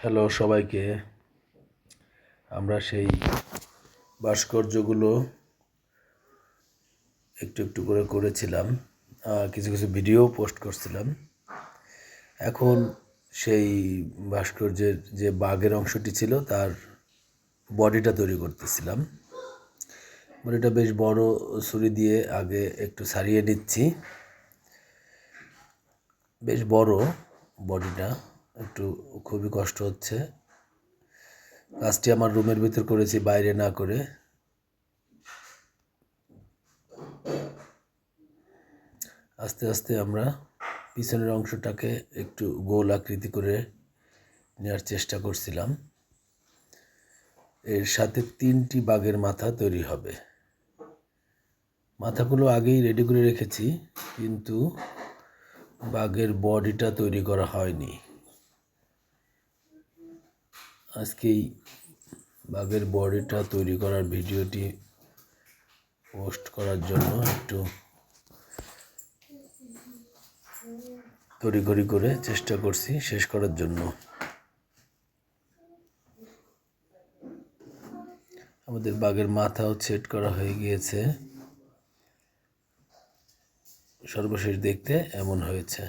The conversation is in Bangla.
হ্যালো সবাইকে। আমরা সেই ভাস্কর্যগুলো একটু একটু করে করেছিলাম, কিছু কিছু ভিডিও পোস্ট করছিলাম। এখন সেই ভাস্কর্যের যে বাঘের অংশটি ছিল তার বডিটা তৈরি করতেছিলাম। বডিটা বেশ বড় ছুরি দিয়ে আগে একটু ছাড়িয়ে নিচ্ছি। বেশ বড় বডিটা, একটু খুবই কষ্ট হচ্ছে। কাজটি আমার রুমের ভিতর করেছি, বাইরে না করে। আস্তে আস্তে আমরা পিছনের অংশটাকে একটু গোল আকৃতি করে নেওয়ার চেষ্টা করছিলাম। এর সাথে 3টি বাঘের মাথা তৈরি হবে। মাথাগুলো আগেই রেডি করে রেখেছি, কিন্তু বাঘের বডিটা তৈরি করা হয়নি। আজকেই বাঘের বডিটা তৈরি করার ভিডিওটি পোস্ট করার জন্য একটু তড়িঘড়ি করে চেষ্টা করছি শেষ করার জন্য। আমাদের বাঘের মাথাও সেট করা হয়ে গিয়েছে। সর্বশেষ দেখতে এমন হয়েছে।